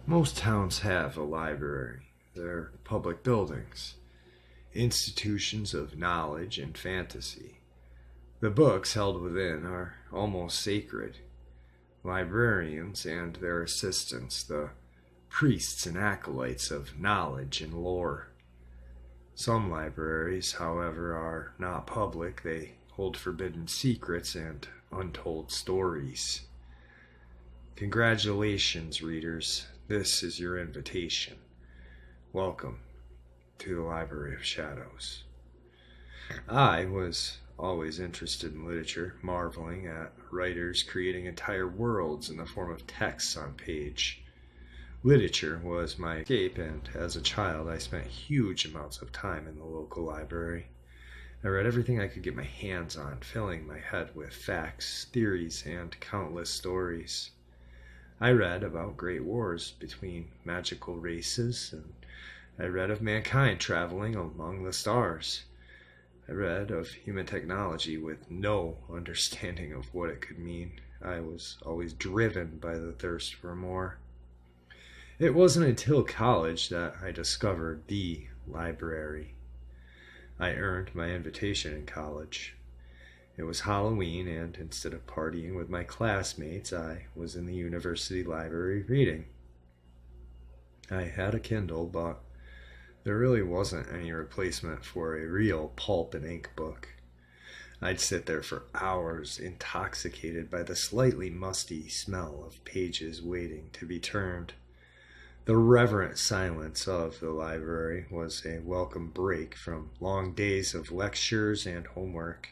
Most towns have a library. They're public buildings, institutions of knowledge and fantasy. The books held within are almost sacred. Librarians and their assistants, the priests and acolytes of knowledge and lore. Some libraries, however, are not public. They hold forbidden secrets and untold stories. Congratulations, readers. This is your invitation. Welcome to the Library of Shadows. I was always interested in literature, marveling at writers creating entire worlds in the form of texts on page. Literature was my escape, and as a child I spent huge amounts of time in the local library. I read everything I could get my hands on, filling my head with facts, theories, and countless stories. I read about great wars between magical races, and I read of mankind traveling among the stars. I read of human technology with no understanding of what it could mean. I was always driven by the thirst for more. It wasn't until college that I discovered the library. I earned my invitation in college. It was Halloween, and instead of partying with my classmates, I was in the university library reading. I had a Kindle, but there really wasn't any replacement for a real pulp and ink book. I'd sit there for hours, intoxicated by the slightly musty smell of pages waiting to be turned. The reverent silence of the library was a welcome break from long days of lectures and homework.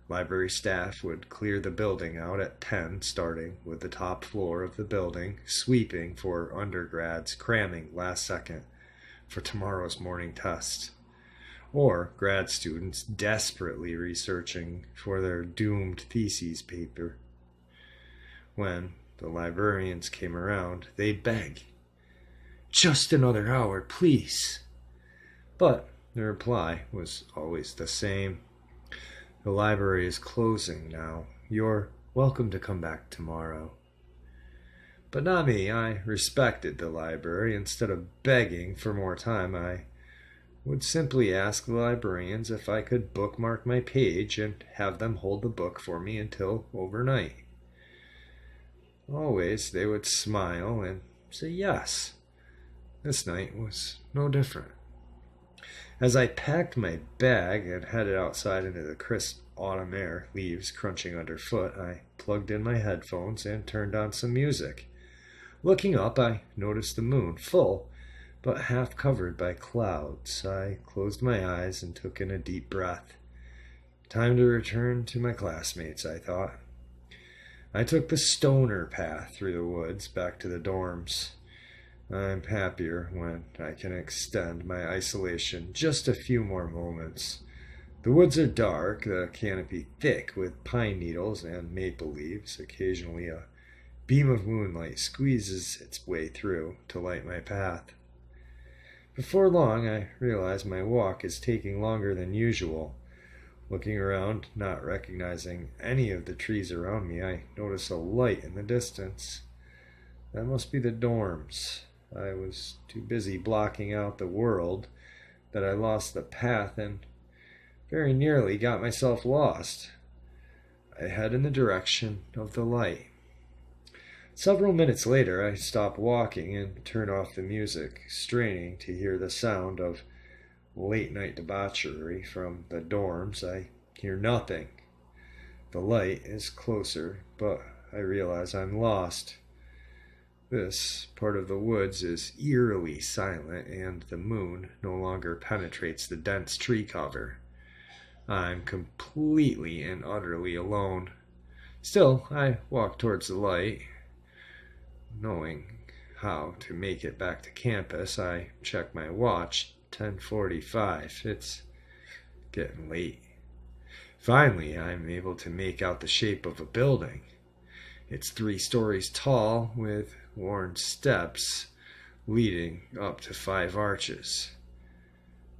Library staff would clear the building out at 10, starting with the top floor of the building, sweeping for undergrads cramming last second for tomorrow's morning test, or grad students desperately researching for their doomed thesis paper. When the librarians came around, they'd beg, "Just another hour, please." But the reply was always the same. "The library is closing now. You're welcome to come back tomorrow." But not me. I respected the library. Instead of begging for more time, I would simply ask the librarians if I could bookmark my page and have them hold the book for me until overnight. Always they would smile and say yes. This night was no different. As I packed my bag and headed outside into the crisp autumn air, leaves crunching underfoot, I plugged in my headphones and turned on some music. Looking up, I noticed the moon, full, but half covered by clouds. I closed my eyes and took in a deep breath. Time to return to my classmates, I thought. I took the stoner path through the woods back to the dorms. I'm happier when I can extend my isolation just a few more moments. The woods are dark, the canopy thick with pine needles and maple leaves. Occasionally a beam of moonlight squeezes its way through to light my path. Before long, I realize my walk is taking longer than usual. Looking around, not recognizing any of the trees around me, I notice a light in the distance. That must be the dorms. I was too busy blocking out the world that I lost the path and very nearly got myself lost. I head in the direction of the light. Several minutes later, I stop walking and turn off the music, straining to hear the sound of late-night debauchery from the dorms. I hear nothing. The light is closer, but I realize I'm lost. This part of the woods is eerily silent, and the moon no longer penetrates the dense tree cover. I'm completely and utterly alone. Still, I walk towards the light. Knowing how to make it back to campus, I check my watch. 10:45. It's getting late. Finally, I'm able to make out the shape of a building. It's 3 stories tall, with worn steps leading up to 5 arches.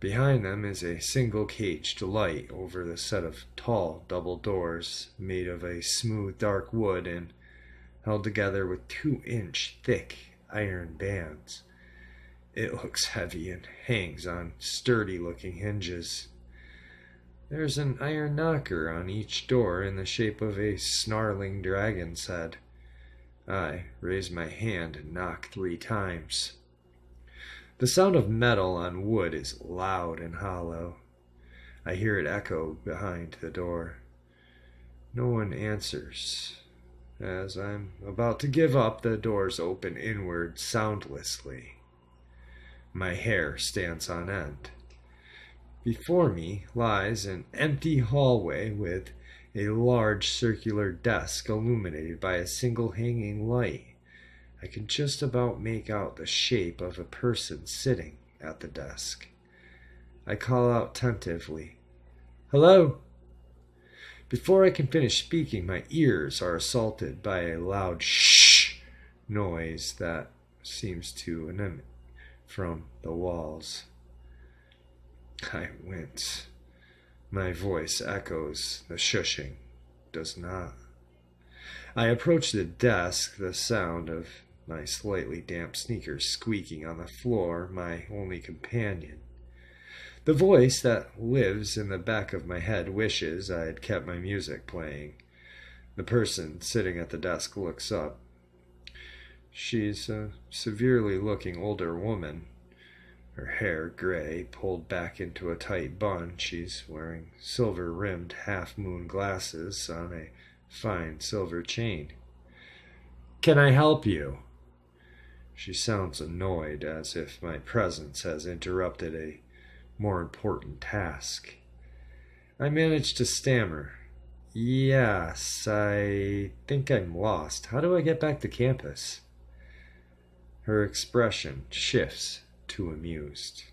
Behind them is a single caged light over the set of tall double doors made of a smooth dark wood and held together with 2-inch thick iron bands. It looks heavy and hangs on sturdy-looking hinges. There's an iron knocker on each door in the shape of a snarling dragon's head. I raise my hand and knock 3 times. The sound of metal on wood is loud and hollow. I hear it echo behind the door. No one answers. As I'm about to give up, the doors open inward soundlessly. My hair stands on end. Before me lies an empty hallway with a large circular desk illuminated by a single hanging light. I can just about make out the shape of a person sitting at the desk. I call out tentatively, "Hello?" Before I can finish speaking, my ears are assaulted by a loud shh noise that seems to emanate from the walls. I wince. My voice echoes, the shushing does not. I approach the desk, the sound of my slightly damp sneakers squeaking on the floor, my only companion. The voice that lives in the back of my head wishes I had kept my music playing. The person sitting at the desk looks up. She's a severely looking older woman. Her hair gray, pulled back into a tight bun. She's wearing silver-rimmed half-moon glasses on a fine silver chain. "Can I help you?" She sounds annoyed, as if my presence has interrupted a more important task. I manage to stammer. "Yes, I think I'm lost. How do I get back to campus?" Her expression shifts to amused.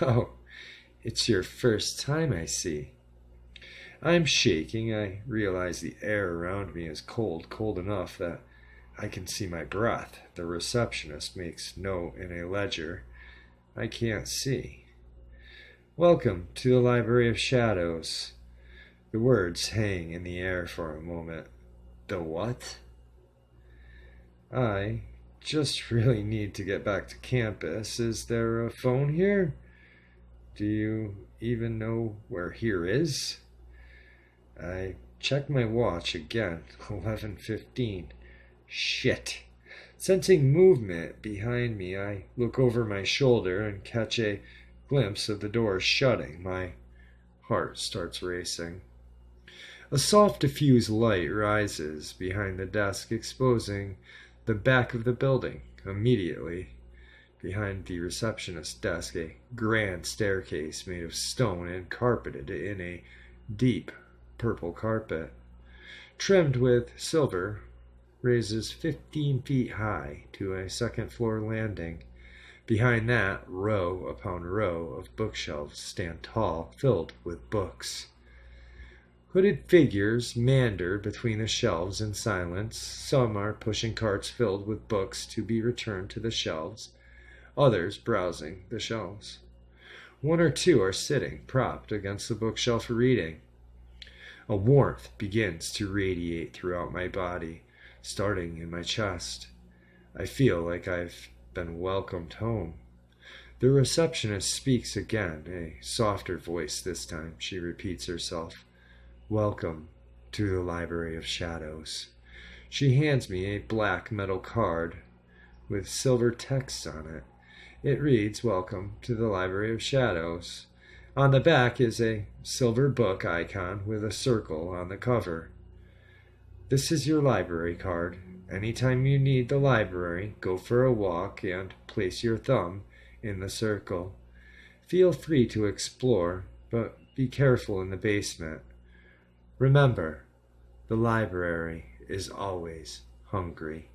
"Oh, it's your first time, I see." I'm shaking. I realize the air around me is cold enough that I can see my breath. The receptionist makes note in a ledger I can't see. "Welcome to the Library of Shadows." The words hang in the air for a moment. The what? I just really need to get back to campus. Is there a phone here? Do you even know where here is? I check my watch again. 11:15. Shit. Sensing movement behind me, I look over my shoulder and catch a glimpse of the door shutting. My heart starts racing. A soft diffuse light rises behind the desk, exposing the back of the building. Immediately behind the receptionist's desk, a grand staircase made of stone and carpeted in a deep purple carpet, trimmed with silver, raises 15 feet high to a second-floor landing. Behind that, row upon row of bookshelves stand tall, filled with books. Hooded figures meander between the shelves in silence. Some are pushing carts filled with books to be returned to the shelves, others browsing the shelves. 1 or 2 are sitting, propped against the bookshelf, reading. A warmth begins to radiate throughout my body, starting in my chest. I feel like I've been welcomed home. The receptionist speaks again, a softer voice this time. She repeats herself. "Welcome to the Library of Shadows." She hands me a black metal card with silver text on it. It reads, "Welcome to the Library of Shadows." On the back is a silver book icon with a circle on the cover. "This is your library card. Anytime you need the library, go for a walk and place your thumb in the circle. Feel free to explore, but be careful in the basement. Remember, the library is always hungry."